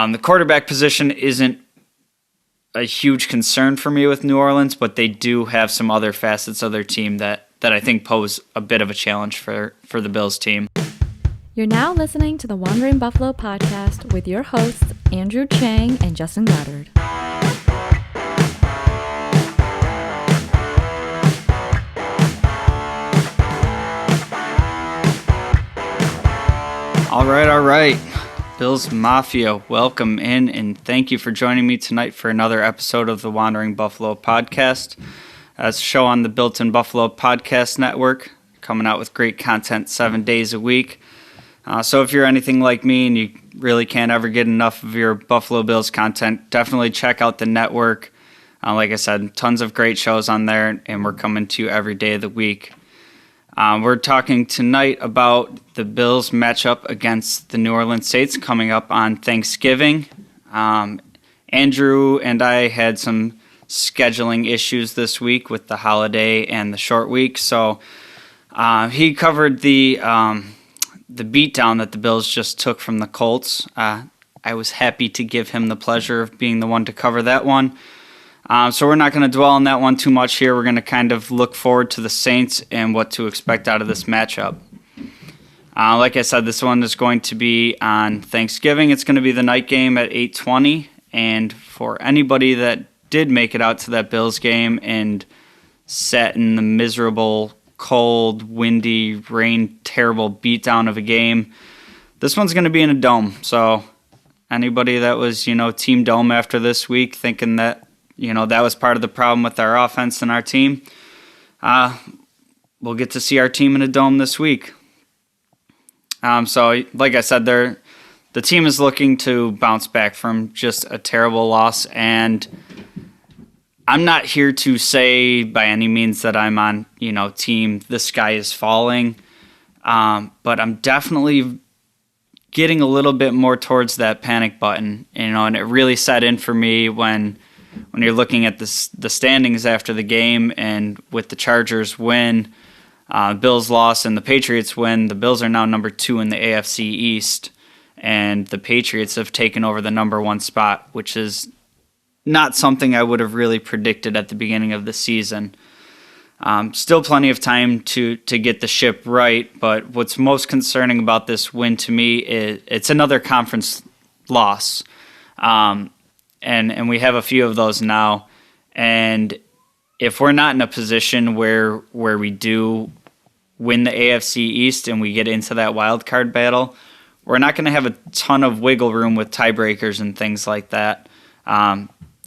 The quarterback position isn't a huge concern for me with New Orleans, but they do have some other facets of their team that I think pose a bit of a challenge for the Bills team. You're now listening to the Wandering Buffalo podcast with your hosts, Andrew Chang and Justin Goddard. All right. Bills Mafia, welcome in, and thank you for joining me tonight for another episode of the Wandering Buffalo podcast. It's a show on the Built in Buffalo podcast network, coming out with great content 7 days a week. So if you're anything like me and you really can't ever get enough of your Buffalo Bills content, definitely check out the network. Like I said, tons of great shows on there, and we're coming to you every day of the week. We're talking tonight about the Bills matchup against the New Orleans Saints coming up on Thanksgiving. Andrew and I had some scheduling issues this week with the holiday and the short week, so he covered the beatdown that the Bills just took from the Colts. I was happy to give him the pleasure of being the one to cover that one. So we're not going to dwell on that one too much here. We're going to kind of look forward to the Saints and what to expect out of this matchup. Like I said, this one is going to be on Thanksgiving. It's going to be the night game at 8:20. And for anybody that did make it out to that Bills game and sat in the miserable, cold, windy, rain, terrible beatdown of a game, this one's going to be in a dome. So anybody that was, Team Dome after this week thinking that, that was part of the problem with our offense and our team, we'll get to see our team in a dome this week. So like I said, the team is looking to bounce back from just a terrible loss, and I'm not here to say by any means that I'm on, team the sky is falling, but I'm definitely getting a little bit more towards that panic button, and it really set in for me when you're looking at the standings after the game, and with the Chargers win, Bills loss, and the Patriots win, the Bills are now number 2 in the AFC East, and the Patriots have taken over the number 1 spot, which is not something I would have really predicted at the beginning of the season. Still plenty of time to get the ship right, but what's most concerning about this win to me is it's another conference loss. And we have a few of those now. And if we're not in a position where we do win the AFC East and we get into that wild card battle, we're not going to have a ton of wiggle room with tiebreakers and things like that.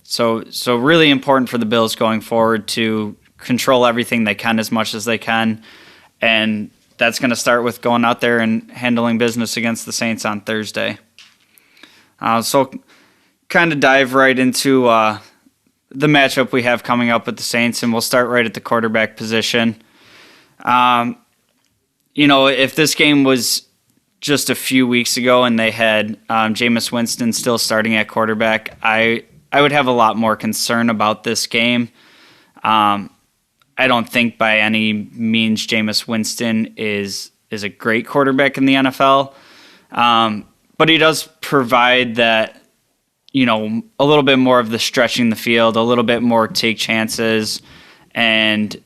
So really important for the Bills going forward to control everything they can as much as they can. And that's going to start with going out there and handling business against the Saints on Thursday. So kind of dive right into the matchup we have coming up with the Saints, and we'll start right at the quarterback position. If this game was just a few weeks ago and they had Jameis Winston still starting at quarterback, I would have a lot more concern about this game. I don't think by any means Jameis Winston is a great quarterback in the NFL, but he does provide that, a little bit more of the stretching the field, a little bit more take chances, and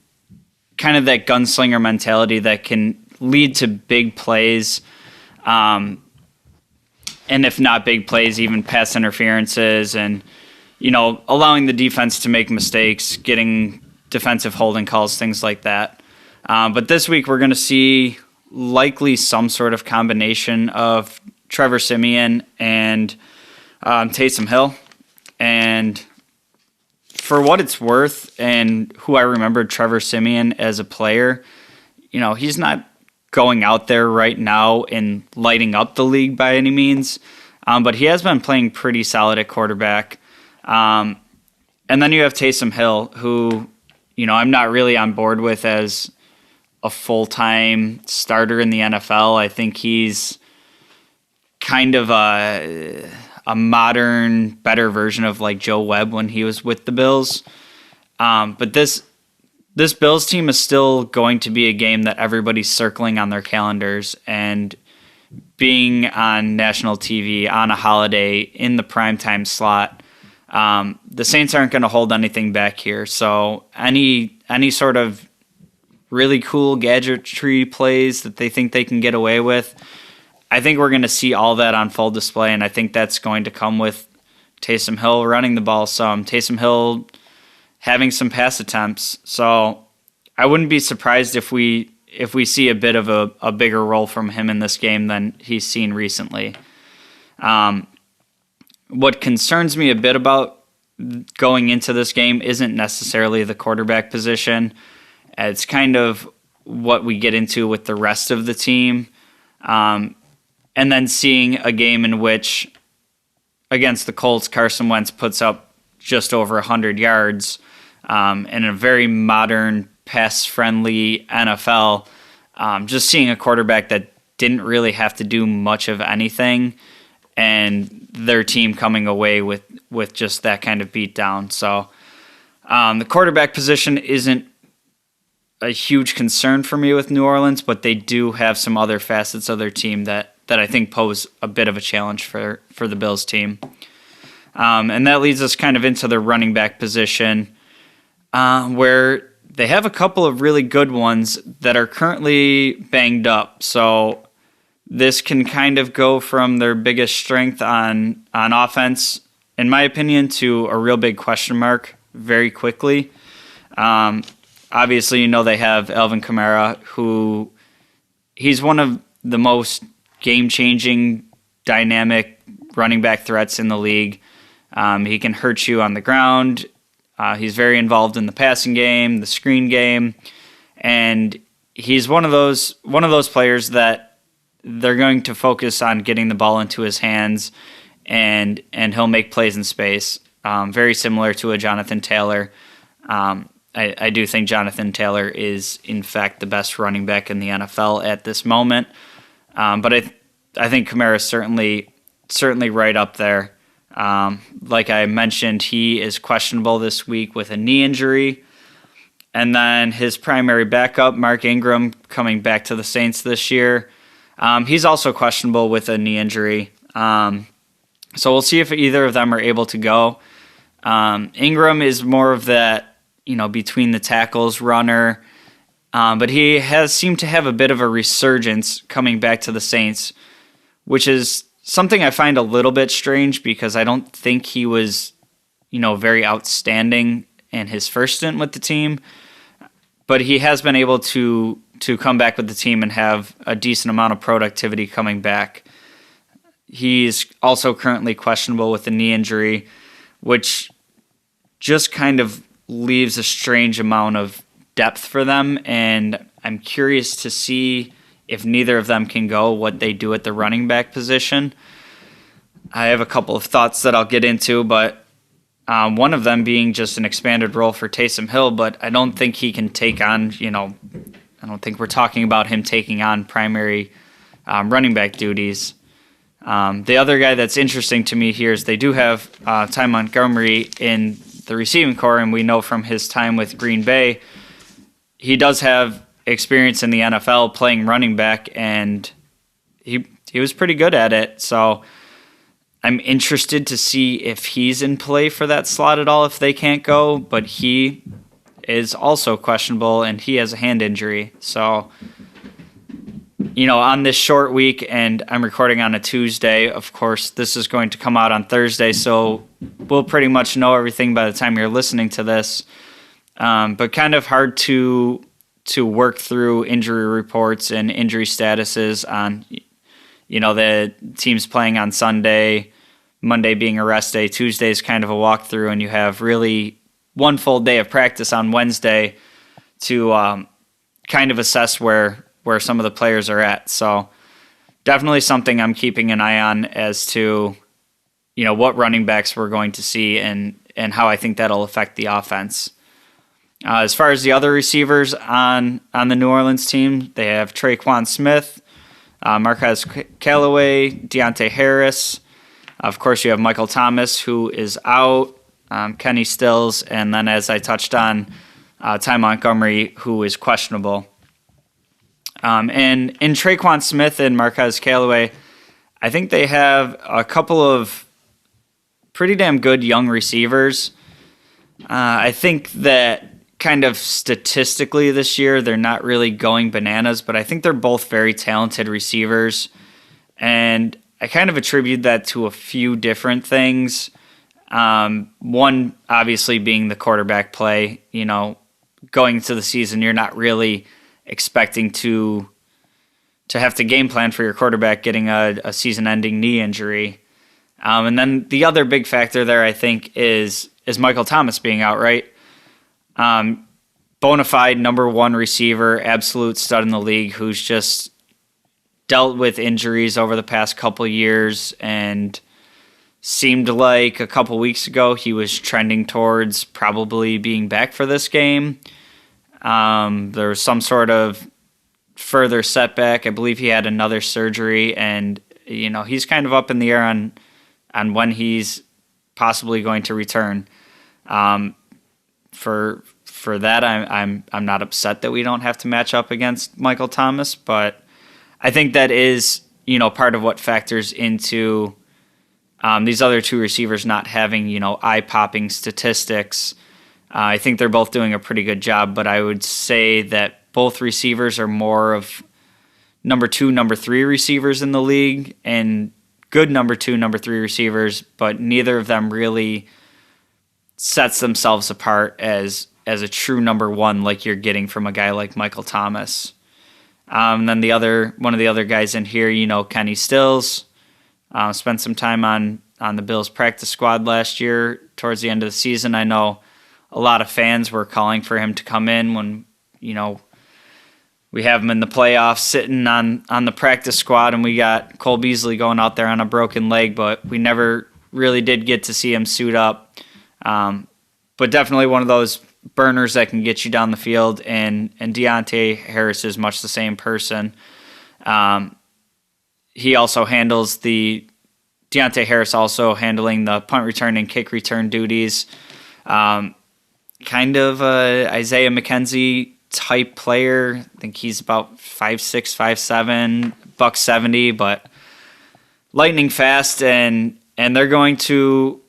kind of that gunslinger mentality that can lead to big plays. And if not big plays, even pass interferences and, allowing the defense to make mistakes, getting defensive holding calls, things like that. But this week we're going to see likely some sort of combination of Trevor Siemian and Taysom Hill. And for what it's worth, and who I remembered Trevor Siemian as a player, he's not going out there right now and lighting up the league by any means, but he has been playing pretty solid at quarterback. And then you have Taysom Hill, who, I'm not really on board with as a full-time starter in the NFL. I think he's kind of a modern, better version of like Joe Webb when he was with the Bills. But this Bills team is still going to be a game that everybody's circling on their calendars. And being on national TV on a holiday in the primetime slot, the Saints aren't going to hold anything back here. So any sort of really cool gadgetry plays that they think they can get away with, I think we're going to see all that on full display, and I think that's going to come with Taysom Hill running the ball some, Taysom Hill having some pass attempts. So I wouldn't be surprised if we see a bit of a bigger role from him in this game than he's seen recently. What concerns me a bit about going into this game isn't necessarily the quarterback position. It's kind of what we get into with the rest of the team. And then seeing a game in which, against the Colts, Carson Wentz puts up just over 100 yards in a very modern, pass-friendly NFL. Just seeing a quarterback that didn't really have to do much of anything, and their team coming away with just that kind of beatdown. So the quarterback position isn't a huge concern for me with New Orleans, but they do have some other facets of their team that I think pose a bit of a challenge for the Bills team. And that leads us kind of into the running back position, where they have a couple of really good ones that are currently banged up. So this can kind of go from their biggest strength on offense, in my opinion, to a real big question mark very quickly. Obviously, they have Alvin Kamara, who he's one of the most game-changing, dynamic running back threats in the league. He can hurt you on the ground. He's very involved in the passing game, the screen game, and he's one of those players that they're going to focus on getting the ball into his hands, and he'll make plays in space. Very similar to a Jonathan Taylor. I do think Jonathan Taylor is, in fact, the best running back in the NFL at this moment. But I think Kamara is certainly right up there. Like I mentioned, he is questionable this week with a knee injury. And then his primary backup, Mark Ingram, coming back to the Saints this year. He's also questionable with a knee injury. So we'll see if either of them are able to go. Ingram is more of that, between the tackles runner. But he has seemed to have a bit of a resurgence coming back to the Saints, which is something I find a little bit strange because I don't think he was, very outstanding in his first stint with the team. But he has been able to come back with the team and have a decent amount of productivity coming back. He's also currently questionable with a knee injury, which just kind of leaves a strange amount of depth for them, and I'm curious to see if neither of them can go, what they do at the running back position. I have a couple of thoughts that I'll get into, but one of them being just an expanded role for Taysom Hill, but I don't think he can take on, I don't think we're talking about him taking on primary running back duties. The other guy that's interesting to me here is they do have Ty Montgomery in the receiving core, and we know from his time with Green Bay, he does have experience in the NFL playing running back, and he was pretty good at it. So I'm interested to see if he's in play for that slot at all if they can't go, but he is also questionable, and he has a hand injury. So, on this short week, and I'm recording on a Tuesday, of course, this is going to come out on Thursday, so we'll pretty much know everything by the time you're listening to this. But kind of hard to work through injury reports and injury statuses on, the teams playing on Sunday, Monday being a rest day, Tuesday is kind of a walkthrough, and you have really one full day of practice on Wednesday to kind of assess where some of the players are at. So definitely something I'm keeping an eye on as to, what running backs we're going to see and how I think that'll affect the offense. As far as the other receivers on the New Orleans team, they have Traquan Smith, Marquez Callaway, Deontay Harris. Of course, you have Michael Thomas, who is out, Kenny Stills, and then as I touched on, Ty Montgomery, who is questionable. And in Traquan Smith and Marquez Callaway, I think they have a couple of pretty damn good young receivers. I think that kind of statistically this year, they're not really going bananas, but I think they're both very talented receivers. And I kind of attribute that to a few different things. One, obviously, being the quarterback play. Going into the season, you're not really expecting to have to game plan for your quarterback getting a season-ending knee injury. And then the other big factor there, I think, is Michael Thomas being out, right? Bona fide number one receiver, absolute stud in the league, who's just dealt with injuries over the past couple years and seemed like a couple weeks ago he was trending towards probably being back for this game. There was some sort of further setback. I believe he had another surgery, and he's kind of up in the air on when he's possibly going to return. For that, I'm not upset that we don't have to match up against Michael Thomas, but I think that is part of what factors into these other two receivers not having eye-popping statistics. I think they're both doing a pretty good job, but I would say that both receivers are more of number 2, number 3 receivers in the league, and good number 2, number 3 receivers, but neither of them really sets themselves apart as a true number 1 like you're getting from a guy like Michael Thomas. And then one of the other guys in here, Kenny Stills, spent some time on the Bills practice squad last year towards the end of the season. I know a lot of fans were calling for him to come in when, we have him in the playoffs sitting on the practice squad, and we got Cole Beasley going out there on a broken leg, but we never really did get to see him suit up. But definitely one of those burners that can get you down the field, and Deontay Harris is much the same person. He also handles Deontay Harris also handling the punt return and kick return duties. Kind of a Isaiah McKenzie type player. I think he's about 5'6", 5'7", $170, but lightning fast, and they're going to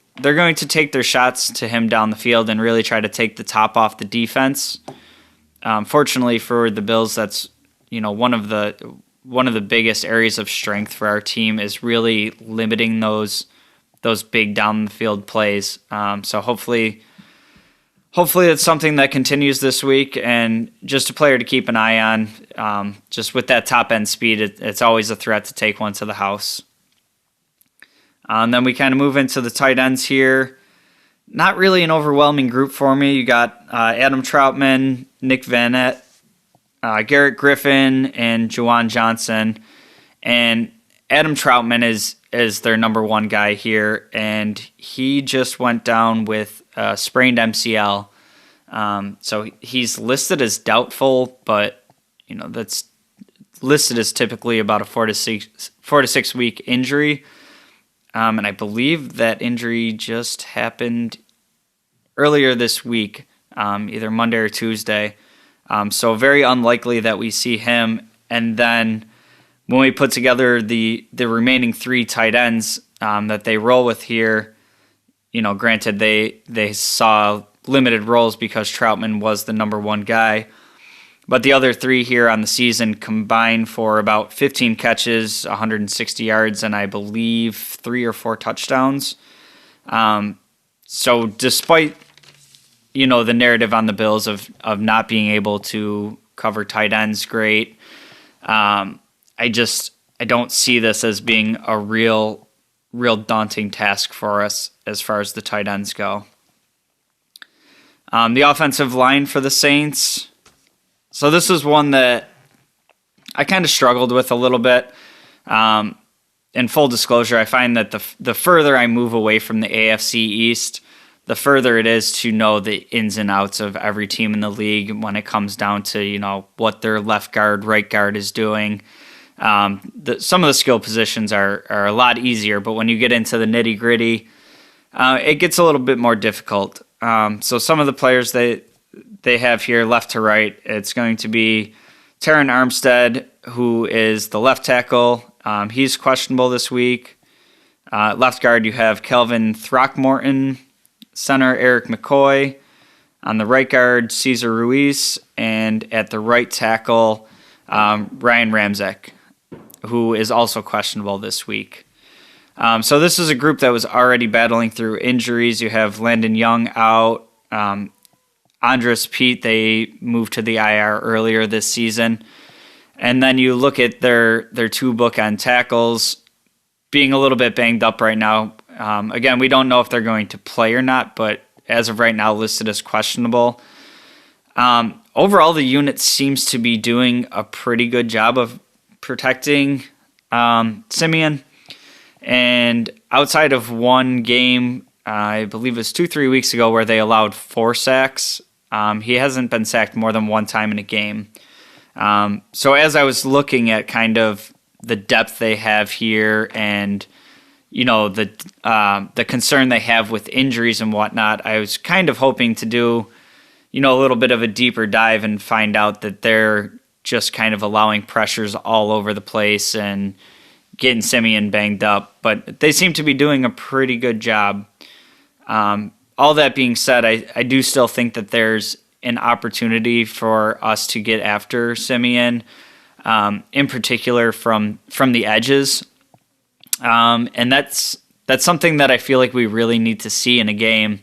take their shots to him down the field and really try to take the top off the defense. Fortunately for the Bills, that's one of the biggest areas of strength for our team is really limiting those big down the field plays. So hopefully it's something that continues this week, and just a player to keep an eye on. Just with that top end speed, it's always a threat to take one to the house. And then we kind of move into the tight ends here. Not really an overwhelming group for me. You got Adam Troutman, Nick Vannett, Garrett Griffin, and Juwan Johnson. And Adam Troutman is their number 1 guy here, and he just went down with sprained MCL. So he's listed as doubtful, but that's listed as typically about a 4 to 6 week injury. And I believe that injury just happened earlier this week, either Monday or Tuesday. So very unlikely that we see him. And then when we put together the remaining 3 tight ends that they roll with here, granted they saw limited roles because Troutman was the number 1 guy. But the other 3 here on the season combined for about 15 catches, 160 yards, and I believe 3 or 4 touchdowns. So despite, the narrative on the Bills of not being able to cover tight ends great, I don't see this as being a real daunting task for us as far as the tight ends go. The offensive line for the Saints. So this is one that I kind of struggled with a little bit. In full disclosure, I find that the further I move away from the AFC East, the further it is to know the ins and outs of every team in the league when it comes down to, what their left guard, right guard is doing. Some of the skill positions are a lot easier, but when you get into the nitty gritty, it gets a little bit more difficult. So some of the players they have here left to right, it's going to be Terran Armstead, who is the left tackle, he's questionable this week. Left guard, you have Kelvin Throckmorton. Center, Eric McCoy. On the right guard, Cesar Ruiz. And at the right tackle, Ryan Ramczyk, who is also questionable this week. So this is a group that was already battling through injuries. You have Landon Young out. Andres Pete, they moved to the IR earlier this season. And then you look at their two bookend tackles being a little bit banged up right now. Again, we don't know if they're going to play or not, but as of right now, listed as questionable. Overall, the unit seems to be doing a pretty good job of protecting Simeon. And outside of one game, I believe it was 2-3 weeks ago, where they allowed 4 sacks, he hasn't been sacked more than one time in a game. So as I was looking at kind of the depth they have here and the concern they have with injuries and whatnot, I was kind of hoping to do a little bit of a deeper dive and find out that they're just kind of allowing pressures all over the place and getting Simeon banged up. But they seem to be doing a pretty good job. All that being said, I do still think that there's an opportunity for us to get after Simeon, in particular from the edges. And that's something that I feel like we really need to see in a game.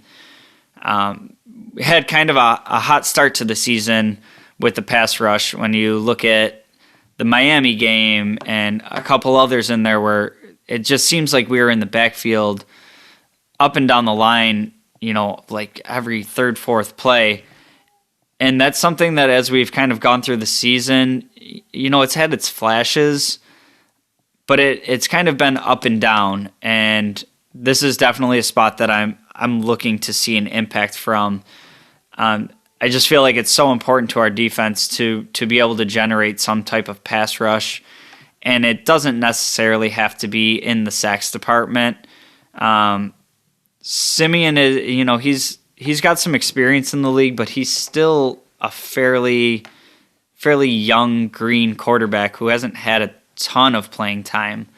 We had kind of a hot start to the season with the pass rush. When you look at the Miami game and a couple others in there, where it just seems like we were in the backfield up and down the line, like every third, fourth play. And that's something that as we've kind of gone through the season, it's had its flashes, but it's kind of been up and down. And this is definitely a spot that I'm looking to see an impact from. I just feel like it's so important to our defense to be able to generate some type of pass rush, and it doesn't necessarily have to be in the sacks department. Simeon is, he's got some experience in the league, but he's still a fairly young green quarterback who hasn't had a ton of playing time.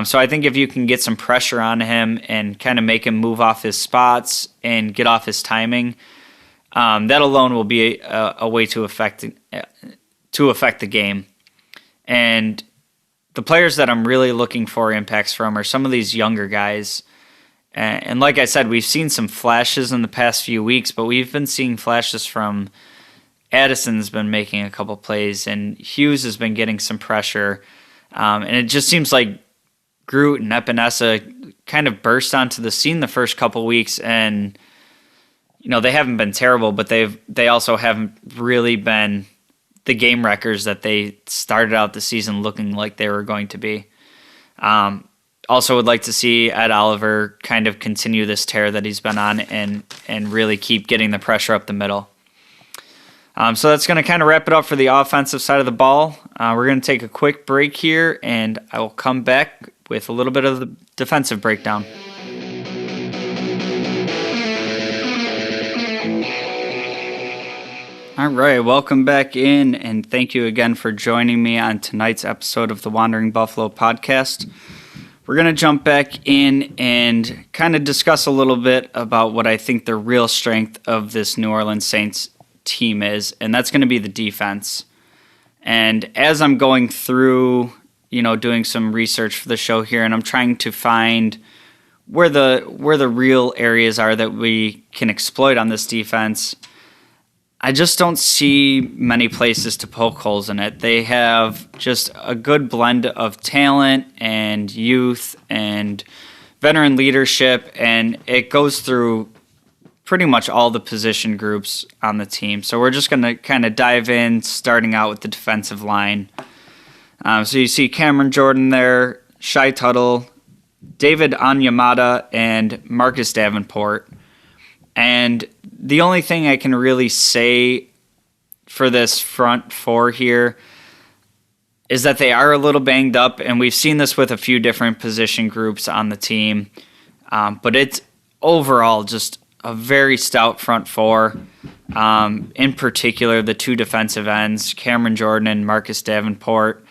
So I think if you can get some pressure on him and kind of make him move off his spots and get off his timing, that alone will be a way to affect the game. And the players that I'm really looking for impacts from are some of these younger guys. And like I said, we've seen some flashes in the past few weeks, but we've been seeing flashes from Addison's been making a couple plays, and Hughes has been getting some pressure. And it just seems like Groot and Epinesa kind of burst onto the scene the first couple weeks, and they haven't been terrible, but they also haven't really been the game wreckers that they started out the season looking like they were going to be. Also would like to see Ed Oliver kind of continue this tear that he's been on and really keep getting the pressure up the middle. So that's going to kind of wrap it up for the offensive side of the ball. We're going to take a quick break here, and I will come back with a little bit of the defensive breakdown. All right, welcome back in, and thank you again for joining me on tonight's episode of the Wandering Buffalo podcast. We're going to jump back in and kind of discuss a little bit about what I think the real strength of this New Orleans Saints team is, and that's going to be the defense. And as I'm going through, doing some research for the show here, and I'm trying to find where the real areas are that we can exploit on this defense, I just don't see many places to poke holes in it. They have just a good blend of talent and youth and veteran leadership, and it goes through pretty much all the position groups on the team. So we're just going to kind of dive in, starting out with the defensive line. So you see Cameron Jordan there, Shai Tuttle, David Onyemata, and Marcus Davenport. And the only thing I can really say for this front four here is that they are a little banged up, and we've seen this with a few different position groups on the team. But it's overall just a very stout front four. In particular, the two defensive ends, Cameron Jordan and Marcus Davenport.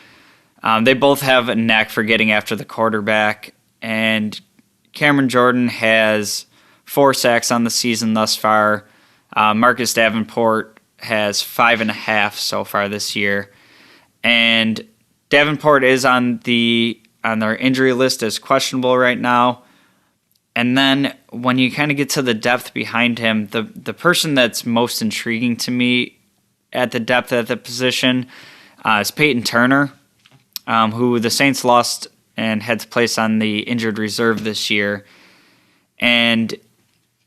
They both have a knack for getting after the quarterback, and Cameron Jordan has 4 sacks on the season thus far. Marcus Davenport has 5.5 so far this year, and Davenport is on their injury list as questionable right now. And then when you kind of get to the depth behind him, the person that's most intriguing to me at the depth at the position is Peyton Turner, who the Saints lost and had to place on the injured reserve this year. And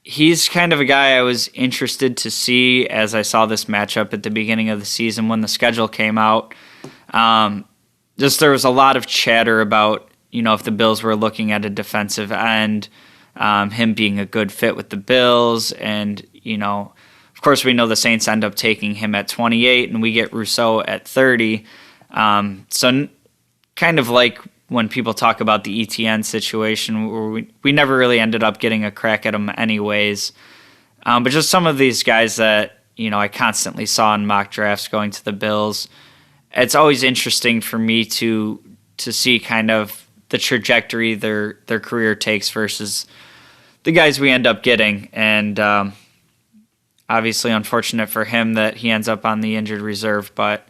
he's kind of a guy I was interested to see as I saw this matchup at the beginning of the season when the schedule came out. There was a lot of chatter about, if the Bills were looking at a defensive end, him being a good fit with the Bills. And, of course, we know the Saints end up taking him at 28 and we get Rousseau at 30. So kind of like when people talk about the ETN situation, where we never really ended up getting a crack at him anyways. But just some of these guys that, I constantly saw in mock drafts going to the Bills. It's always interesting for me to see kind of the trajectory their career takes versus the guys we end up getting. And obviously unfortunate for him that he ends up on the injured reserve. But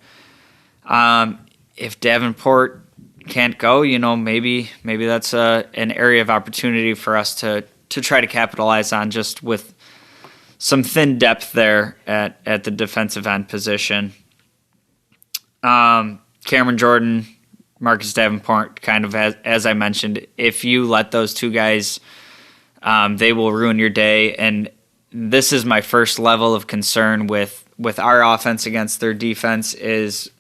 if Davenport can't go, maybe that's an area of opportunity for us to try to capitalize on, just with some thin depth there at the defensive end position. Cameron Jordan, Marcus Davenport, kind of as I mentioned, if you let those two guys, they will ruin your day. And this is my first level of concern with our offense against their defense, is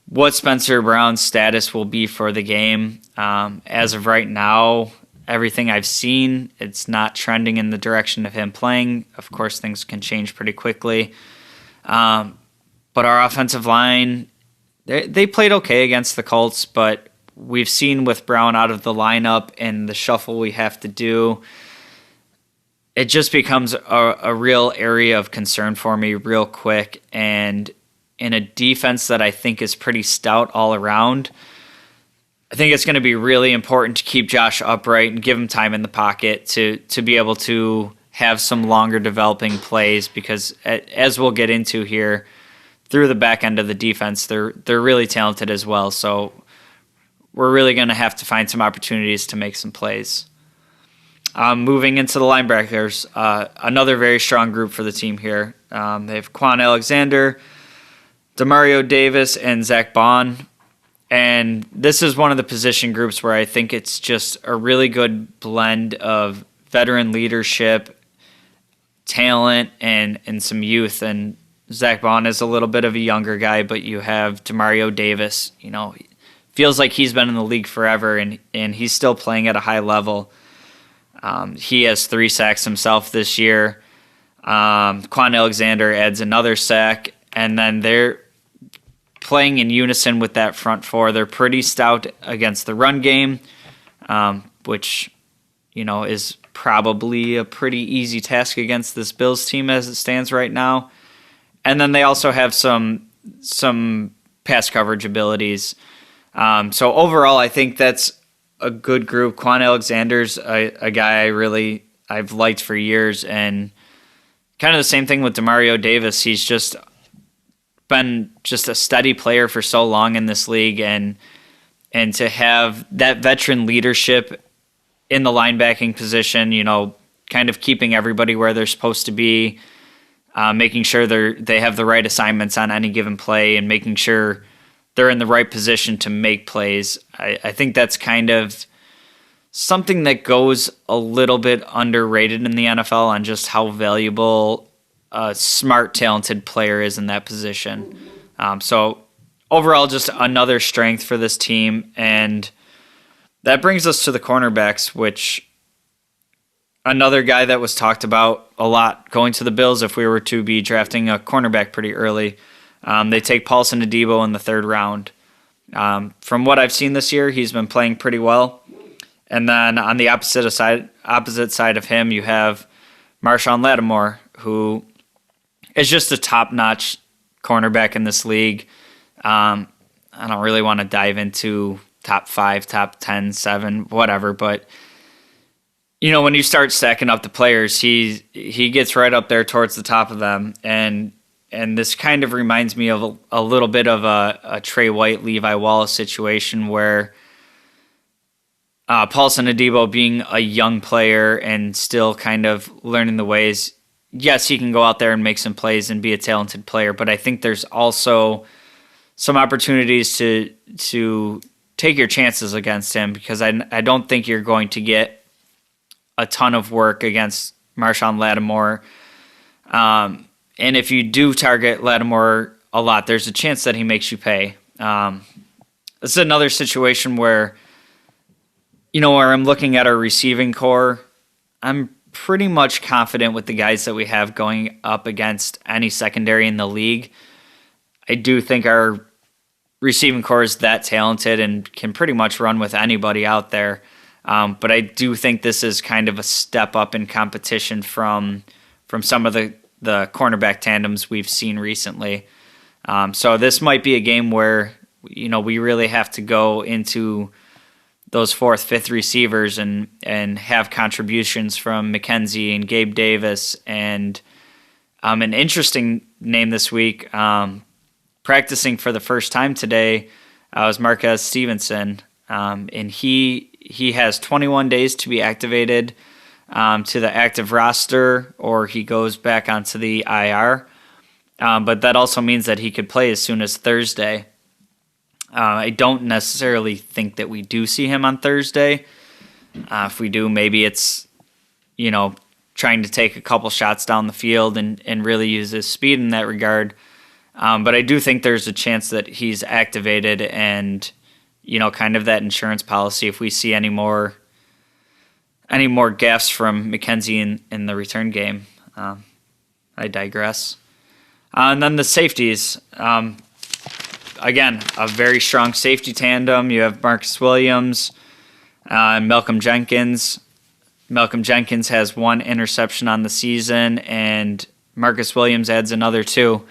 what Spencer Brown's status will be for the game. As of right now, everything I've seen, it's not trending in the direction of him playing. Of course, things can change pretty quickly. But our offensive line, they played okay against the Colts, but we've seen with Brown out of the lineup and the shuffle we have to do, it just becomes a real area of concern for me real quick. And in a defense that I think is pretty stout all around, I think it's going to be really important to keep Josh upright and give him time in the pocket to be able to have some longer developing plays, because as we'll get into here, through the back end of the defense, they're really talented as well. So we're really going to have to find some opportunities to make some plays. Moving into the linebackers, another very strong group for the team here. They have Quan Alexander, Demario Davis, and Zach Bond. And this is one of the position groups where I think it's just a really good blend of veteran leadership, talent, and some youth. And Zach Bond is a little bit of a younger guy, but you have Demario Davis. Feels like he's been in the league forever, and he's still playing at a high level. He has 3 sacks himself this year. Quan Alexander adds another sack, and then they're playing in unison with that front four. They're pretty stout against the run game, which is probably a pretty easy task against this Bills team as it stands right now. And then they also have some pass coverage abilities. So overall, I think that's a good group. Quan Alexander's a guy I've liked for years, and kind of the same thing with Demario Davis. He's just been a steady player for so long in this league, and to have that veteran leadership in the linebacking position, kind of keeping everybody where they're supposed to be, making sure they have the right assignments on any given play, and making sure they're in the right position to make plays. I think that's kind of something that goes a little bit underrated in the NFL on just how valuable a smart, talented player is in that position. So overall, just another strength for this team. And that brings us to the cornerbacks, which another guy that was talked about a lot going to the Bills if we were to be drafting a cornerback pretty early. They take Paulson Adebo in the 3rd round. From what I've seen this year, he's been playing pretty well. And then on the opposite side of him, you have Marshawn Lattimore, who is just a top-notch cornerback in this league. I don't really want to dive into top 5, top 10, 7, whatever, but when you start stacking up the players, he gets right up there towards the top of them, and this kind of reminds me of a little bit of a Trey White, Levi Wallace situation where Paulson Adebo being a young player and still kind of learning the ways, yes, he can go out there and make some plays and be a talented player, but I think there's also some opportunities to take your chances against him, because I don't think you're going to get a ton of work against Marshawn Lattimore. And if you do target Lattimore a lot, there's a chance that he makes you pay. This is another situation where, where I'm looking at our receiving core, I'm pretty much confident with the guys that we have going up against any secondary in the league. I do think our receiving core is that talented and can pretty much run with anybody out there. But I do think this is kind of a step up in competition from some of the cornerback tandems we've seen recently. So this might be a game where, we really have to go into those 4th, 5th receivers and have contributions from McKenzie and Gabe Davis. And an interesting name this week, practicing for the first time today, was Marquez Stevenson. And he has 21 days to be activated to the active roster, or he goes back onto the IR. But that also means that he could play as soon as Thursday. I don't necessarily think that we do see him on Thursday. If we do, maybe it's, trying to take a couple shots down the field and really use his speed in that regard. But I do think there's a chance that he's activated and, kind of that insurance policy if we see any more gaffes from McKenzie in the return game. I digress. And then the safeties. Again, a very strong safety tandem. You have Marcus Williams and Malcolm Jenkins. Malcolm Jenkins has 1 interception on the season, and Marcus Williams adds another 2.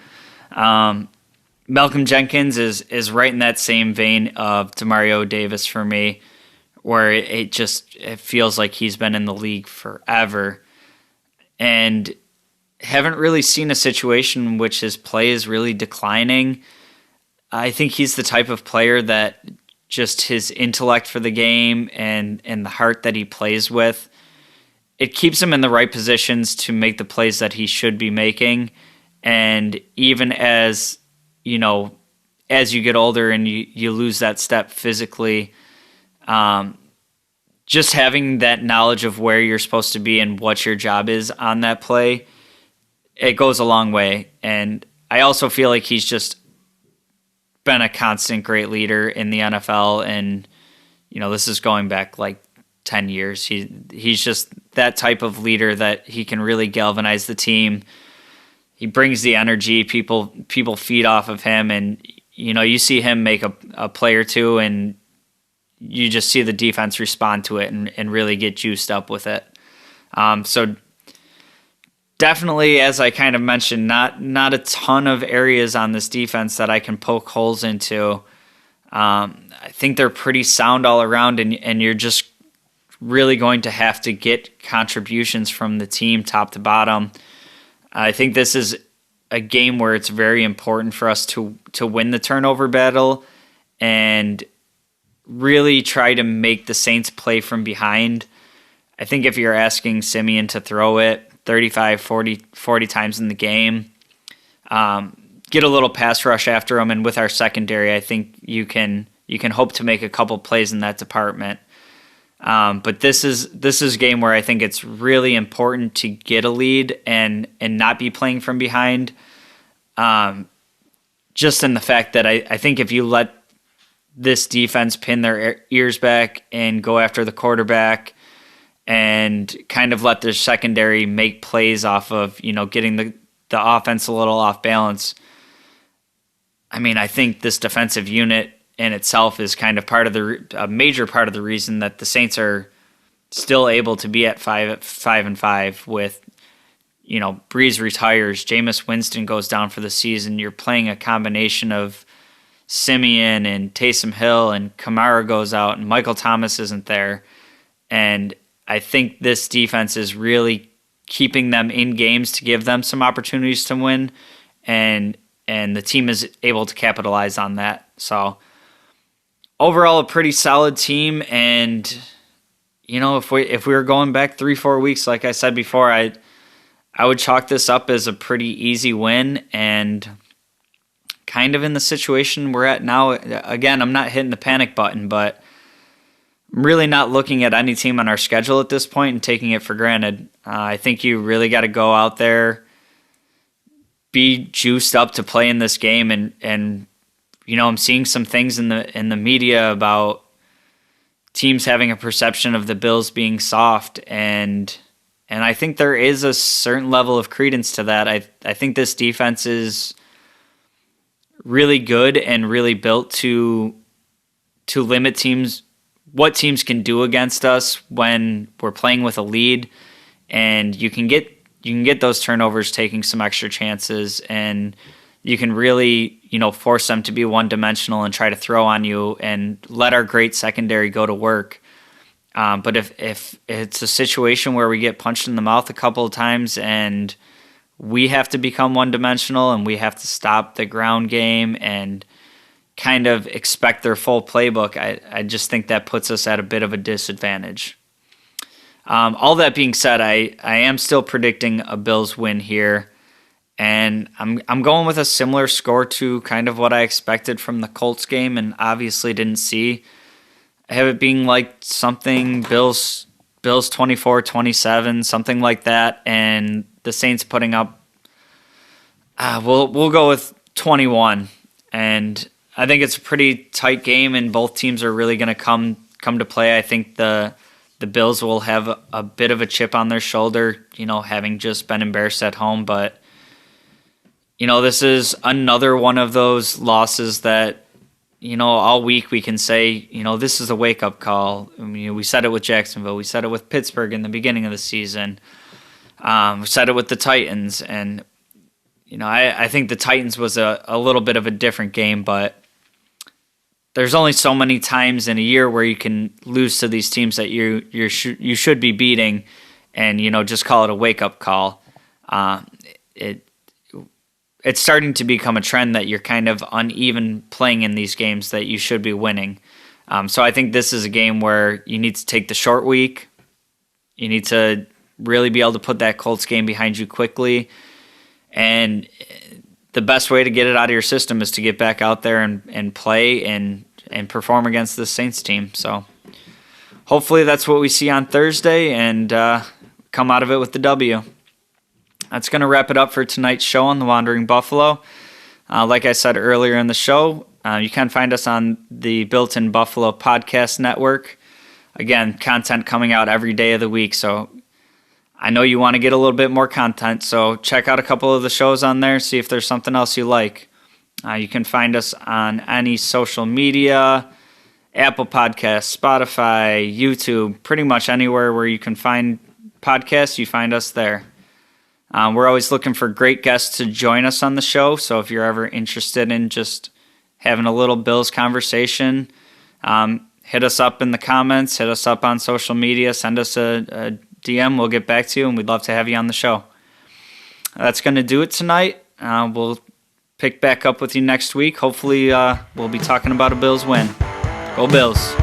Malcolm Jenkins is right in that same vein of Demario Davis for me, where it feels like he's been in the league forever, and haven't really seen a situation in which his play is really declining. I think he's the type of player that just his intellect for the game and the heart that he plays with, it keeps him in the right positions to make the plays that he should be making. And even as, as you get older and you lose that step physically, just having that knowledge of where you're supposed to be and what your job is on that play, it goes a long way. And I also feel like he's just been a constant great leader in the NFL, and this is going back like 10 years. He's just that type of leader that he can really galvanize the team. He brings the energy. People feed off of him, and you see him make a play or two, and you just see the defense respond to it and really get juiced up with it. So definitely, as I kind of mentioned, not a ton of areas on this defense that I can poke holes into. I think they're pretty sound all around, and you're just really going to have to get contributions from the team top to bottom. I think this is a game where it's very important for us to win the turnover battle and really try to make the Saints play from behind. I think if you're asking Simeon to throw it 35, 40 times in the game, get a little pass rush after him, and with our secondary, I think you can hope to make a couple plays in that department. But this is a game where I think it's really important to get a lead and not be playing from behind. Just in the fact that I think if you let this defense pin their ears back and go after the quarterback and kind of let their secondary make plays off of, getting the offense a little off balance, I mean, I think this defensive unit in itself is kind of a major part of the reason that the Saints are still able to be at 5-5 with, Breeze retires, Jameis Winston goes down for the season, you're playing a combination of Simeon and Taysom Hill, and Kamara goes out, and Michael Thomas isn't there. And I think this defense is really keeping them in games to give them some opportunities to win, and the team is able to capitalize on that. So overall, a pretty solid team. And if we were going back 3-4 weeks, like I said before, I would chalk this up as a pretty easy win. And kind of in the situation we're at now, again, I'm not hitting the panic button, but I'm really not looking at any team on our schedule at this point and taking it for granted. I think you really got to go out there, be juiced up to play in this game, and I'm seeing some things in the media about teams having a perception of the Bills being soft, and I think there is a certain level of credence to that. I think this defense is really good and really built to limit teams, what teams can do against us when we're playing with a lead, and you can get those turnovers taking some extra chances, and you can really force them to be one-dimensional and try to throw on you and let our great secondary go to work. But if it's a situation where we get punched in the mouth a couple of times and we have to become one-dimensional and we have to stop the ground game and kind of expect their full playbook, I just think that puts us at a bit of a disadvantage. All that being said, I am still predicting a Bills win here, and I'm going with a similar score to kind of what I expected from the Colts game and obviously didn't see. I have it being like something Bills 24-27, something like that, and the Saints putting up, we'll go with 21. And I think it's a pretty tight game, and both teams are really going to come to play. I think the Bills will have a bit of a chip on their shoulder, having just been embarrassed at home. But, this is another one of those losses that, all week we can say, this is a wake-up call. I mean, we said it with Jacksonville. We said it with Pittsburgh in the beginning of the season. We said it with the Titans. And, I think the Titans was a little bit of a different game, but there's only so many times in a year where you can lose to these teams that you should be beating, and just call it a wake up call. It's starting to become a trend that you're kind of uneven playing in these games that you should be winning. So I think this is a game where you need to take the short week. You need to really be able to put that Colts game behind you quickly, and the best way to get it out of your system is to get back out there and play and perform against the Saints team. So hopefully that's what we see on Thursday and come out of it with the W. That's going to wrap it up for tonight's show on The Wandering Buffalo. Like I said earlier in the show, you can find us on the Built-in Buffalo Podcast Network. Again, content coming out every day of the week, so I know you want to get a little bit more content, so check out a couple of the shows on there, see if there's something else you like. You can find us on any social media, Apple Podcasts, Spotify, YouTube, pretty much anywhere where you can find podcasts, you find us there. We're always looking for great guests to join us on the show, so if you're ever interested in just having a little Bills conversation, hit us up in the comments, hit us up on social media, send us a DM, we'll get back to you, and we'd love to have you on the show. That's going to do it tonight. We'll pick back up with you next week. Hopefully, we'll be talking about a Bills win. Go Bills.